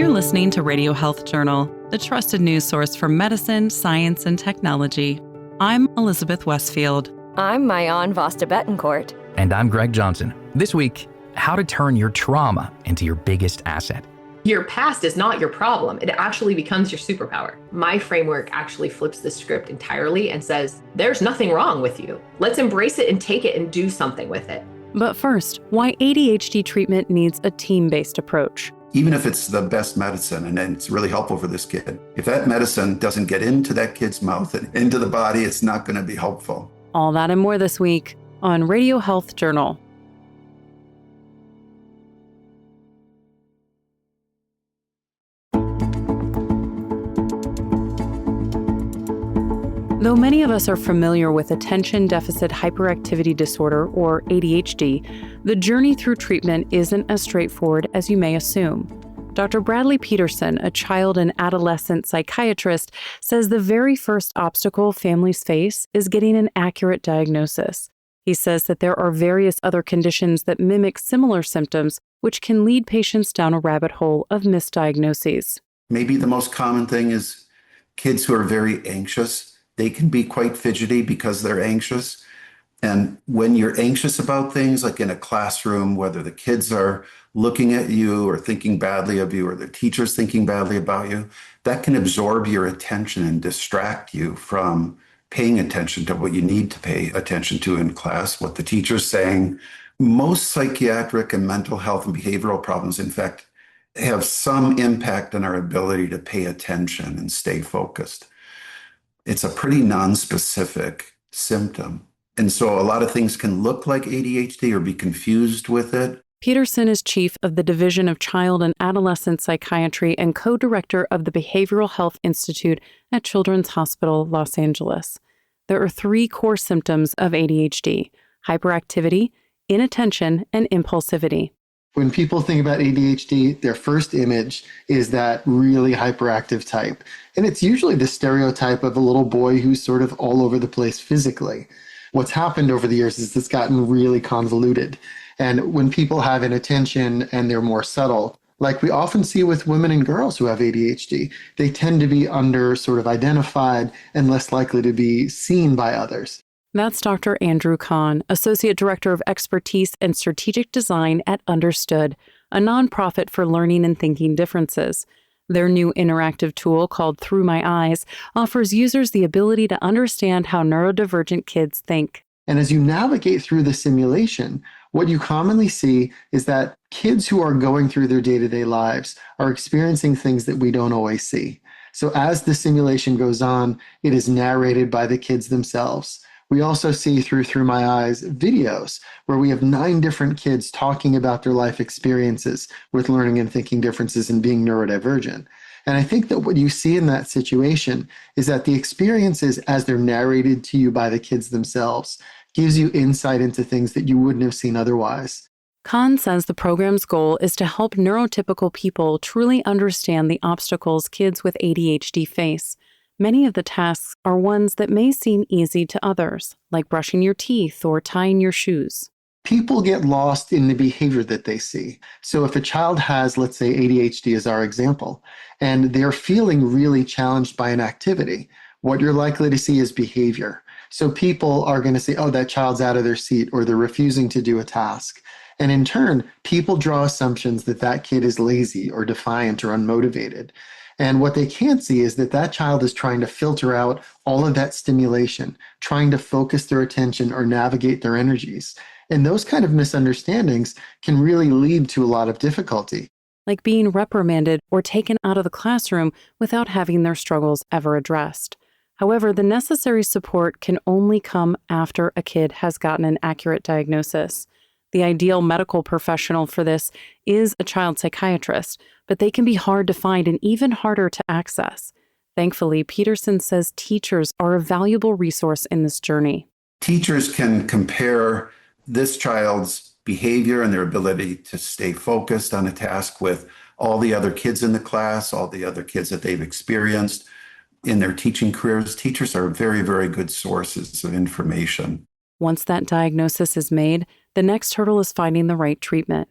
You're listening to Radio Health Journal, the trusted news source for medicine, science, and technology. I'm Elizabeth Westfield. I'm Mayan Vasta Betancourt. And I'm Greg Johnson. This week, how to turn your trauma into your biggest asset. Your past is not your problem. It actually becomes your superpower. My framework actually flips the script entirely and says, there's nothing wrong with you. Let's embrace it and take it and do something with it. But first, why ADHD treatment needs a team-based approach. Even if it's the best medicine and it's really helpful for this kid, if that medicine doesn't get into that kid's mouth and into the body, it's not going to be helpful. All that and more this week on Radio Health Journal. Though many of us are familiar with attention deficit hyperactivity disorder, or ADHD, the journey through treatment isn't as straightforward as you may assume. Dr. Bradley Peterson, a child and adolescent psychiatrist, says the very first obstacle families face is getting an accurate diagnosis. He says that there are various other conditions that mimic similar symptoms, which can lead patients down a rabbit hole of misdiagnoses. Maybe the most common thing is kids who are very anxious. They can be quite fidgety because they're anxious. And when you're anxious about things, like in a classroom, whether the kids are looking at you or thinking badly of you or the teacher's thinking badly about you, that can absorb your attention and distract you from paying attention to what you need to pay attention to in class, what the teacher's saying. Most psychiatric and mental health and behavioral problems, in fact, have some impact on our ability to pay attention and stay focused. It's a pretty nonspecific symptom. And so a lot of things can look like ADHD or be confused with it. Peterson is chief of the Division of Child and Adolescent Psychiatry and co-director of the Behavioral Health Institute at Children's Hospital, Los Angeles. There are 3 core symptoms of ADHD: hyperactivity, inattention, and impulsivity. When people think about ADHD, their first image is that really hyperactive type. And it's usually the stereotype of a little boy who's sort of all over the place physically. What's happened over the years is it's gotten really convoluted. And when people have inattention and they're more subtle, like we often see with women and girls who have ADHD, they tend to be under sort of identified and less likely to be seen by others. That's Dr. Andrew Kahn, Associate Director of Expertise and Strategic Design at Understood, a nonprofit for learning and thinking differences. Their new interactive tool called Through My Eyes offers users the ability to understand how neurodivergent kids think. And as you navigate through the simulation, what you commonly see is that kids who are going through their day-to-day lives are experiencing things that we don't always see. So as the simulation goes on, it is narrated by the kids themselves. We also see through My Eyes videos where we have 9 different kids talking about their life experiences with learning and thinking differences and being neurodivergent. And I think that what you see in that situation is that the experiences as they're narrated to you by the kids themselves gives you insight into things that you wouldn't have seen otherwise. Kahn says the program's goal is to help neurotypical people truly understand the obstacles kids with ADHD face. Many of the tasks are ones that may seem easy to others, like brushing your teeth or tying your shoes. People get lost in the behavior that they see. So if a child has, let's say, ADHD as our example, and they're feeling really challenged by an activity, what you're likely to see is behavior. So people are going to say, oh, that child's out of their seat, or they're refusing to do a task. And in turn, people draw assumptions that that kid is lazy or defiant or unmotivated. And what they can't see is that that child is trying to filter out all of that stimulation, trying to focus their attention or navigate their energies. And those kind of misunderstandings can really lead to a lot of difficulty. Like being reprimanded or taken out of the classroom without having their struggles ever addressed. However, the necessary support can only come after a kid has gotten an accurate diagnosis. The ideal medical professional for this is a child psychiatrist, but they can be hard to find and even harder to access. Thankfully, Peterson says teachers are a valuable resource in this journey. Teachers can compare this child's behavior and their ability to stay focused on a task with all the other kids in the class, all the other kids that they've experienced in their teaching careers. Teachers are very, very good sources of information. Once that diagnosis is made, the next hurdle is finding the right treatment.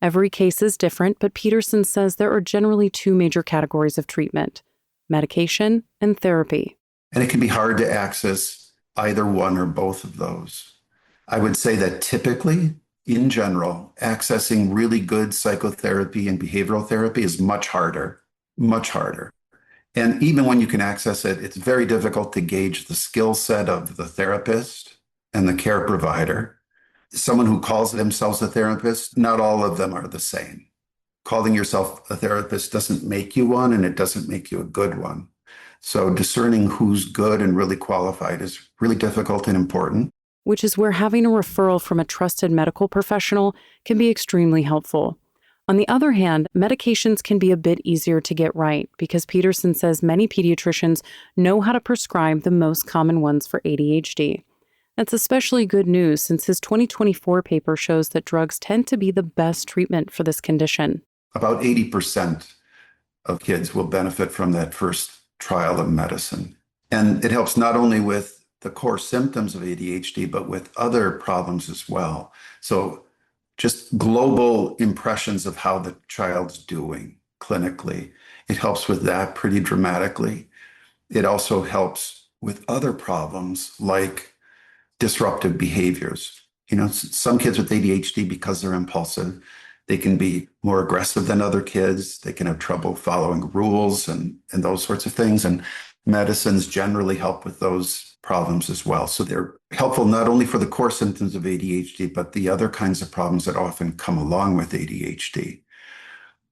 Every case is different, but Peterson says there are generally two major categories of treatment: medication and therapy. And it can be hard to access either one or both of those. I would say that typically, in general, accessing really good psychotherapy and behavioral therapy is much harder, much harder. And even when you can access it, it's very difficult to gauge the skill set of the therapist and the care provider. Someone who calls themselves a therapist, not all of them are the same. Calling yourself a therapist doesn't make you one, and it doesn't make you a good one. So discerning who's good and really qualified is really difficult and important. Which is where having a referral from a trusted medical professional can be extremely helpful. On the other hand, medications can be a bit easier to get right because Peterson says many pediatricians know how to prescribe the most common ones for ADHD. That's especially good news since his 2024 paper shows that drugs tend to be the best treatment for this condition. About 80% of kids will benefit from that first trial of medicine. And it helps not only with the core symptoms of ADHD, but with other problems as well. So just global impressions of how the child's doing clinically, it helps with that pretty dramatically. It also helps with other problems like disruptive behaviors. Some kids with ADHD, because they're impulsive, they can be more aggressive than other kids. They can have trouble following rules and those sorts of things. And medicines generally help with those problems as well. So they're helpful not only for the core symptoms of ADHD, but the other kinds of problems that often come along with ADHD.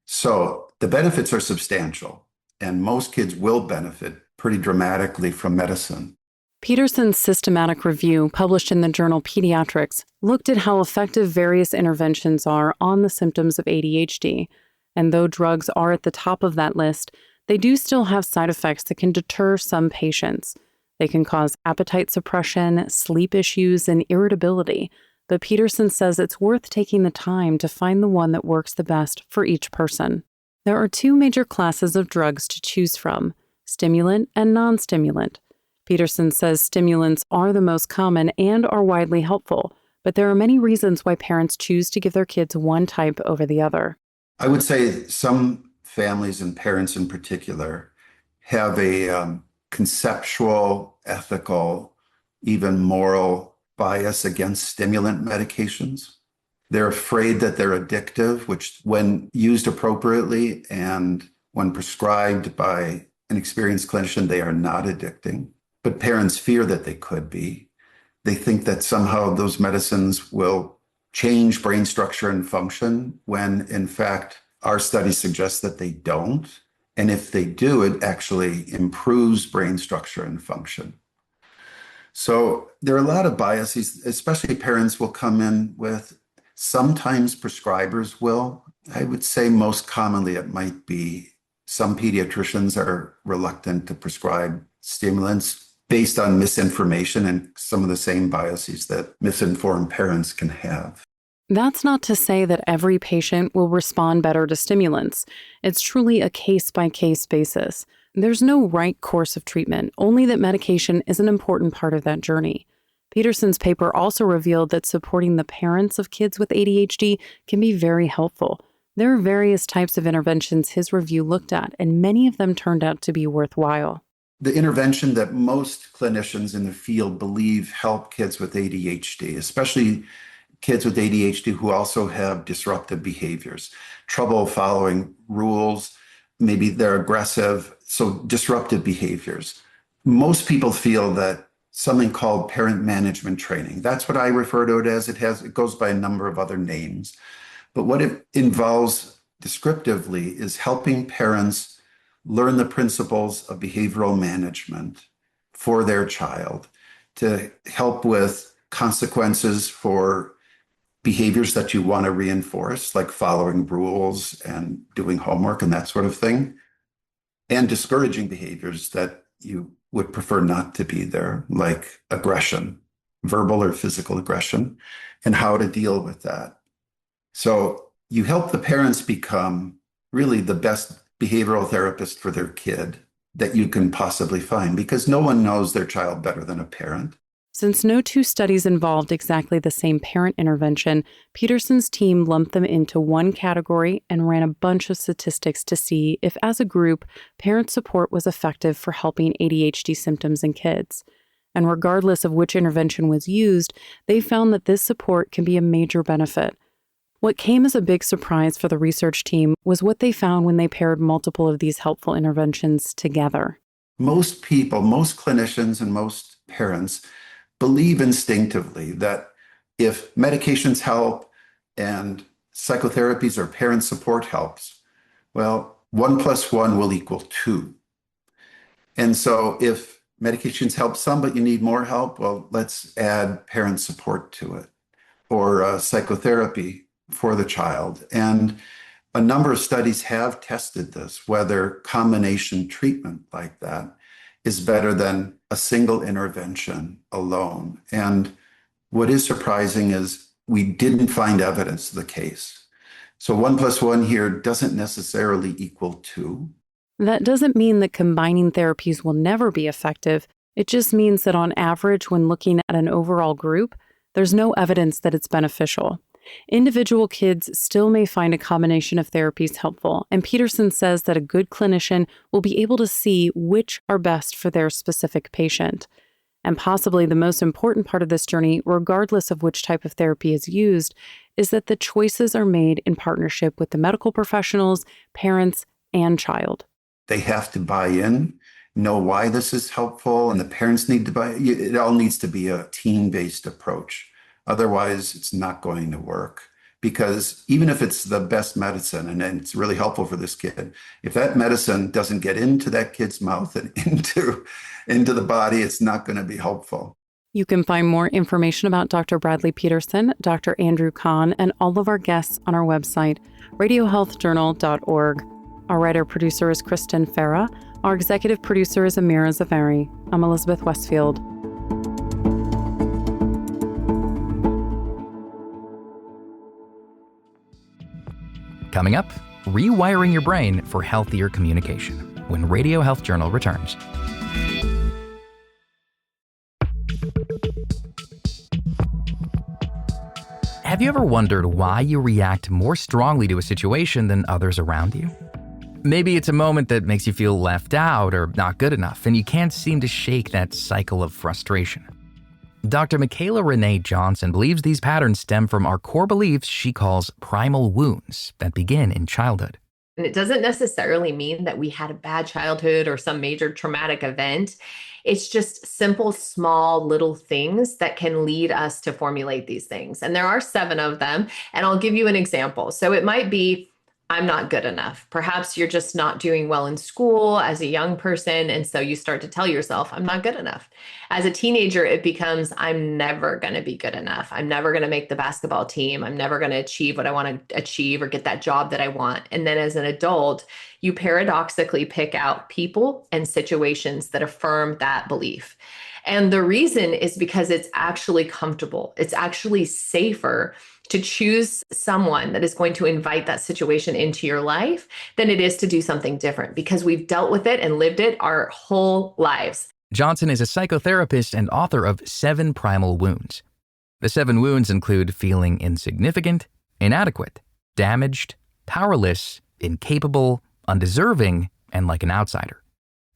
So the benefits are substantial, and most kids will benefit pretty dramatically from medicine. Peterson's systematic review, published in the journal Pediatrics, looked at how effective various interventions are on the symptoms of ADHD. And though drugs are at the top of that list, they do still have side effects that can deter some patients. They can cause appetite suppression, sleep issues, and irritability. But Peterson says it's worth taking the time to find the one that works the best for each person. There are two major classes of drugs to choose from: stimulant and non-stimulant. Peterson says stimulants are the most common and are widely helpful, but there are many reasons why parents choose to give their kids one type over the other. I would say some families and parents in particular have a conceptual, ethical, even moral bias against stimulant medications. They're afraid that they're addictive, which when used appropriately and when prescribed by an experienced clinician, they are not addicting. But parents fear that they could be. They think that somehow those medicines will change brain structure and function when, in fact, our studies suggest that they don't. And if they do, it actually improves brain structure and function. So there are a lot of biases, especially parents will come in with, sometimes prescribers will. I would say most commonly it might be some pediatricians are reluctant to prescribe stimulants based on misinformation and some of the same biases that misinformed parents can have. That's not to say that every patient will respond better to stimulants. It's truly a case-by-case basis. There's no right course of treatment, only that medication is an important part of that journey. Peterson's paper also revealed that supporting the parents of kids with ADHD can be very helpful. There are various types of interventions his review looked at, and many of them turned out to be worthwhile. The intervention that most clinicians in the field believe help kids with ADHD, especially kids with ADHD who also have disruptive behaviors, trouble following rules, maybe they're aggressive, so disruptive behaviors. Most people feel that something called parent management training, that's what I refer to it as. It goes by a number of other names. But what it involves descriptively is helping parents learn the principles of behavioral management for their child to help with consequences for behaviors that you want to reinforce, like following rules and doing homework and that sort of thing, and discouraging behaviors that you would prefer not to be there, like aggression, verbal or physical aggression, and how to deal with that. So you help the parents become really the best behavioral therapist for their kid that you can possibly find, because no one knows their child better than a parent. Since no two studies involved exactly the same parent intervention, Peterson's team lumped them into one category and ran a bunch of statistics to see if, as a group, parent support was effective for helping ADHD symptoms in kids. And regardless of which intervention was used, they found that this support can be a major benefit. What came as a big surprise for the research team was what they found when they paired multiple of these helpful interventions together. Most people, most clinicians, and most parents believe instinctively that if medications help and psychotherapies or parent support helps, well, 1 + 1 will equal 2. And so if medications help some, but you need more help, well, let's add parent support to it, or psychotherapy for the child. And a number of studies have tested this, whether combination treatment like that is better than a single intervention alone. And what is surprising is we didn't find evidence of the case. So 1 + 1 here doesn't necessarily equal 2. That doesn't mean that combining therapies will never be effective. It just means that on average, when looking at an overall group, there's no evidence that it's beneficial. Individual kids still may find a combination of therapies helpful, and Peterson says that a good clinician will be able to see which are best for their specific patient. And possibly the most important part of this journey, regardless of which type of therapy is used, is that the choices are made in partnership with the medical professionals, parents, and child. They have to buy in, know why this is helpful, and the parents need to buy. It all needs to be a team-based approach. Otherwise, it's not going to work, because even if it's the best medicine and it's really helpful for this kid, if that medicine doesn't get into that kid's mouth and into the body, it's not going to be helpful. You can find more information about Dr. Bradley Peterson, Dr. Andrew Kahn, and all of our guests on our website, radiohealthjournal.org. Our writer-producer is Kristen Farah. Our executive producer is Amira Zavari. I'm Elizabeth Westfield. Coming up, rewiring your brain for healthier communication when Radio Health Journal returns. Have you ever wondered why you react more strongly to a situation than others around you? Maybe it's a moment that makes you feel left out or not good enough, and you can't seem to shake that cycle of frustration. Dr. Michaela Renee Johnson believes these patterns stem from our core beliefs she calls primal wounds that begin in childhood. And it doesn't necessarily mean that we had a bad childhood or some major traumatic event. It's just simple, small, little things that can lead us to formulate these things. And there are 7 of them. And I'll give you an example. So it might be, I'm not good enough. Perhaps you're just not doing well in school as a young person. And so you start to tell yourself, I'm not good enough. As a teenager, it becomes, I'm never going to be good enough. I'm never going to make the basketball team. I'm never going to achieve what I want to achieve or get that job that I want. And then as an adult, you paradoxically pick out people and situations that affirm that belief. And the reason is because it's actually comfortable. It's actually safer to choose someone that is going to invite that situation into your life than it is to do something different, because we've dealt with it and lived it our whole lives. Johnson is a psychotherapist and author of 7 Primal Wounds. The 7 wounds include feeling insignificant, inadequate, damaged, powerless, incapable, undeserving, and like an outsider.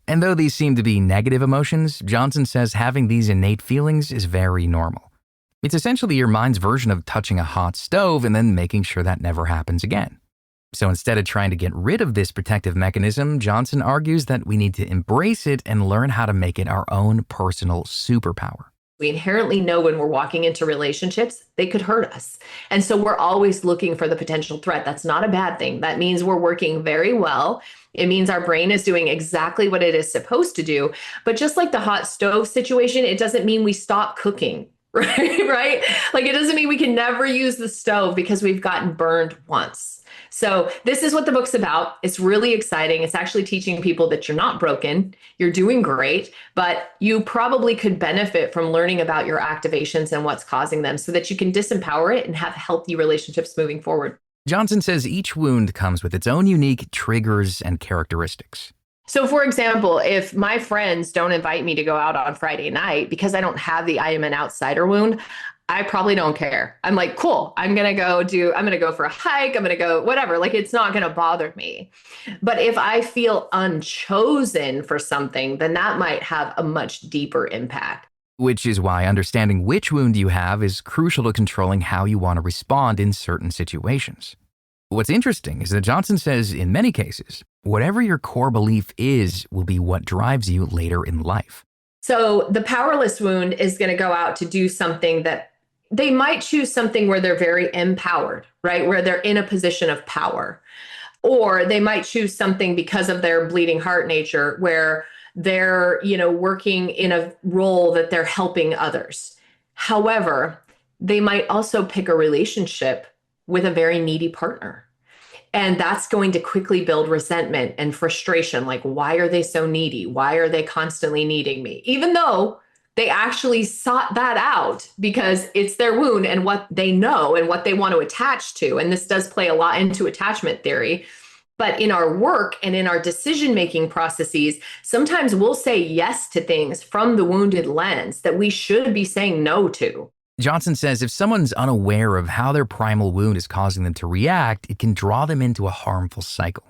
And though these seem to be negative emotions, Johnson says having these innate feelings is very normal. It's essentially your mind's version of touching a hot stove and then making sure that never happens again. So instead of trying to get rid of this protective mechanism, Johnson argues that we need to embrace it and learn how to make it our own personal superpower. We inherently know when we're walking into relationships, they could hurt us. And so we're always looking for the potential threat. That's not a bad thing. That means we're working very well. It means our brain is doing exactly what it is supposed to do. But just like the hot stove situation, it doesn't mean we stop cooking. Right? Like it doesn't mean we can never use the stove because we've gotten burned once. So this is what the book's about. It's really exciting. It's actually teaching people that you're not broken, you're doing great, but you probably could benefit from learning about your activations and what's causing them so that you can disempower it and have healthy relationships moving forward. Johnson says each wound comes with its own unique triggers and characteristics. So, for example, if my friends don't invite me to go out on Friday night because I don't have the I am an outsider wound, I probably don't care. I'm like, cool, I'm going to go for a hike. I'm going to go whatever. Like, it's not going to bother me. But if I feel unchosen for something, then that might have a much deeper impact. Which is why understanding which wound you have is crucial to controlling how you want to respond in certain situations. What's interesting is that Johnson says in many cases, whatever your core belief is will be what drives you later in life. So the powerless wound is going to go out to do something that they might choose something where they're very empowered, right? Where they're in a position of power. Or they might choose something because of their bleeding heart nature where they're, working in a role that they're helping others. However, they might also pick a relationship with a very needy partner. And that's going to quickly build resentment and frustration. Like, why are they so needy? Why are they constantly needing me? Even though they actually sought that out because it's their wound and what they know and what they want to attach to. And this does play a lot into attachment theory. But in our work and in our decision-making processes, sometimes we'll say yes to things from the wounded lens that we should be saying no to. Johnson says if someone's unaware of how their primal wound is causing them to react, it can draw them into a harmful cycle.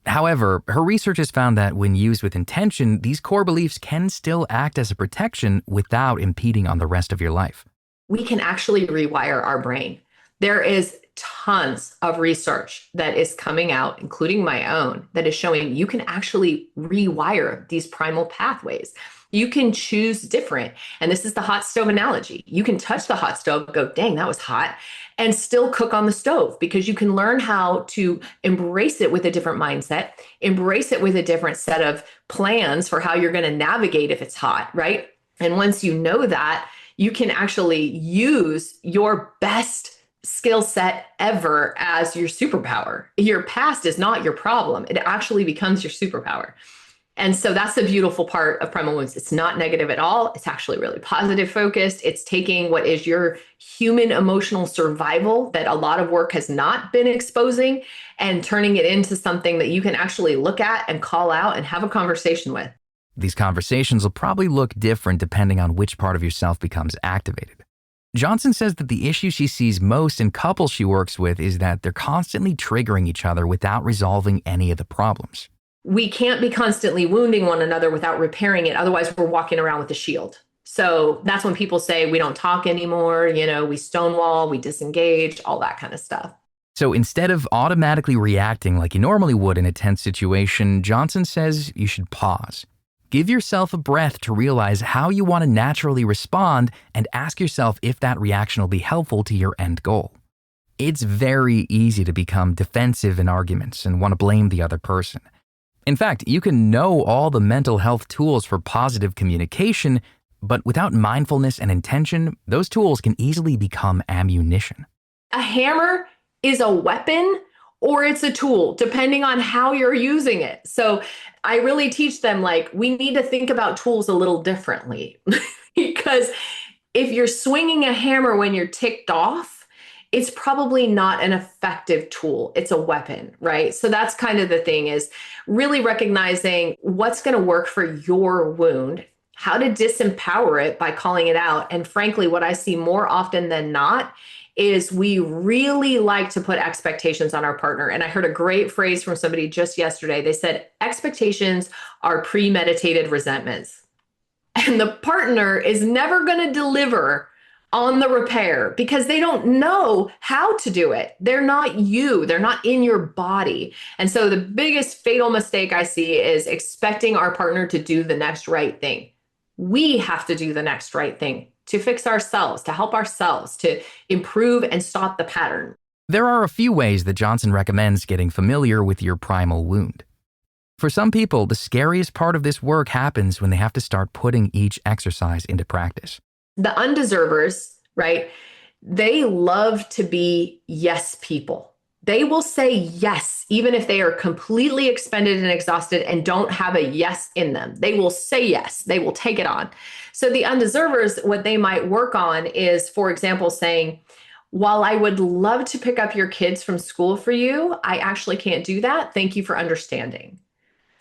However, her research has found that when used with intention, these core beliefs can still act as a protection without impeding on the rest of your life. We can actually rewire our brain. There is tons of research that is coming out, including my own, that is showing you can actually rewire these primal pathways. You can choose different. And this is the hot stove analogy. You can touch the hot stove, go, dang, that was hot, and still cook on the stove because you can learn how to embrace it with a different mindset, embrace it with a different set of plans for how you're going to navigate if it's hot, right? And once you know that, you can actually use your best skill set ever as your superpower. Your past is not your problem. It actually becomes your superpower. And so that's the beautiful part of Primal Wounds. It's not negative at all. It's actually really positive focused. It's taking what is your human emotional survival that a lot of work has not been exposing and turning it into something that you can actually look at and call out and have a conversation with. These conversations will probably look different depending on which part of yourself becomes activated. Johnson says that the issue she sees most in couples she works with is that they're constantly triggering each other without resolving any of the problems. We can't be constantly wounding one another without repairing it. Otherwise, we're walking around with a shield. So that's when people say we don't talk anymore, we stonewall, we disengage, all that kind of stuff. So instead of automatically reacting like you normally would in a tense situation, Johnson says you should pause. Give yourself a breath to realize how you want to naturally respond and ask yourself if that reaction will be helpful to your end goal. It's very easy to become defensive in arguments and want to blame the other person. In fact, you can know all the mental health tools for positive communication, but without mindfulness and intention, those tools can easily become ammunition. A hammer is a weapon or it's a tool, depending on how you're using it. So I really teach them, we need to think about tools a little differently. Because if you're swinging a hammer when you're ticked off, it's probably not an effective tool. It's a weapon, right? So that's kind of the thing, is really recognizing what's going to work for your wound, how to disempower it by calling it out. And frankly, what I see more often than not is we really like to put expectations on our partner. And I heard a great phrase from somebody just yesterday. They said, expectations are premeditated resentments. And the partner is never going to deliver on the repair because they don't know how to do it. They're not you. They're not in your body. And so the biggest fatal mistake I see is expecting our partner to do the next right thing. We have to do the next right thing to fix ourselves, to help ourselves, to improve and stop the pattern. There are a few ways that Johnson recommends getting familiar with your primal wound. For some people, the scariest part of this work happens when they have to start putting each exercise into practice. The undeservers, right? They love to be yes people. They will say yes, even if they are completely expended and exhausted and don't have a yes in them. They will say yes. They will take it on. So the undeservers, what they might work on is, for example, saying, while I would love to pick up your kids from school for you, I actually can't do that. Thank you for understanding.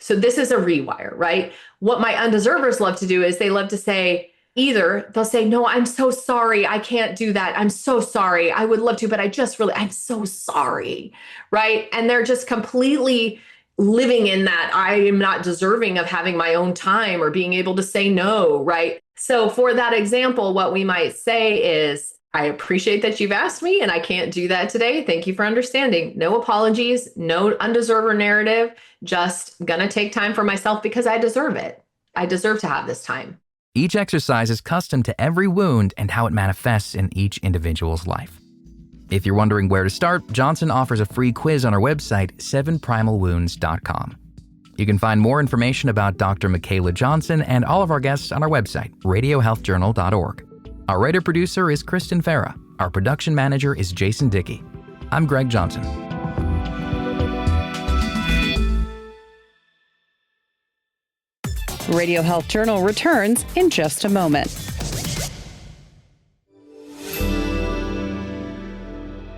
So this is a rewire, right? What my undeservers love to do is they love to say, either they'll say, no, I'm so sorry. I can't do that. I'm so sorry. I would love to, but I'm so sorry. Right. And they're just completely living in that I am not deserving of having my own time or being able to say no. Right. So for that example, what we might say is, I appreciate that you've asked me and I can't do that today. Thank you for understanding. No apologies, no undeserved narrative, just gonna take time for myself because I deserve it. I deserve to have this time. Each exercise is custom to every wound and how it manifests in each individual's life. If you're wondering where to start, Johnson offers a free quiz on our website, 7primalwounds.com. You can find more information about Dr. Michaela Johnson and all of our guests on our website, radiohealthjournal.org. Our writer-producer is Kristen Farah. Our production manager is Jason Dickey. I'm Greg Johnson. Radio Health Journal returns in just a moment.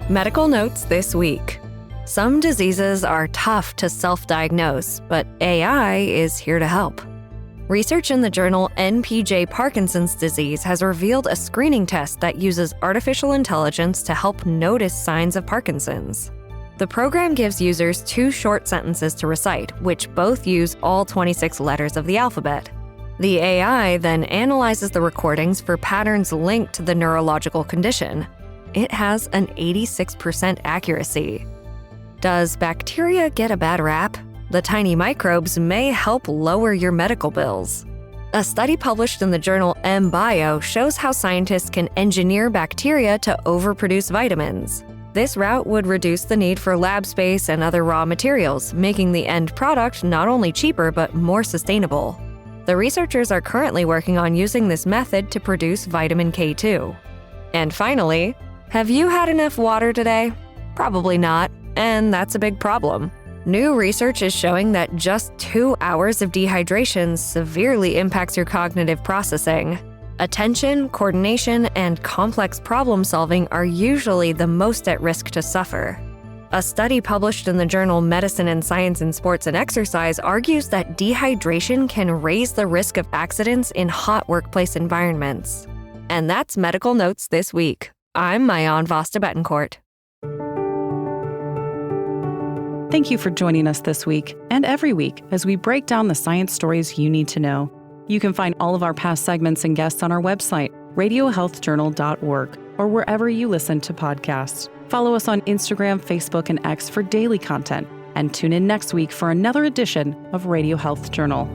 Medical notes this week. Some diseases are tough to self-diagnose, but AI is here to help. Research in the journal NPJ Parkinson's Disease has revealed a screening test that uses artificial intelligence to help notice signs of Parkinson's. The program gives users 2 short sentences to recite, which both use all 26 letters of the alphabet. The AI then analyzes the recordings for patterns linked to the neurological condition. It has an 86% accuracy. Does bacteria get a bad rap? The tiny microbes may help lower your medical bills. A study published in the journal MBio shows how scientists can engineer bacteria to overproduce vitamins. This route would reduce the need for lab space and other raw materials, making the end product not only cheaper but more sustainable. The researchers are currently working on using this method to produce vitamin K2. And finally, have you had enough water today? Probably not, and that's a big problem. New research is showing that just 2 hours of dehydration severely impacts your cognitive processing. Attention, coordination, and complex problem solving are usually the most at risk to suffer. A study published in the journal Medicine and Science in Sports and Exercise argues that dehydration can raise the risk of accidents in hot workplace environments. And that's Medical Notes this week. I'm Mayan Vasta Betancourt. Thank you for joining us this week and every week as we break down the science stories you need to know. You can find all of our past segments and guests on our website, radiohealthjournal.org, or wherever you listen to podcasts. Follow us on Instagram, Facebook, and X for daily content, and tune in next week for another edition of Radio Health Journal.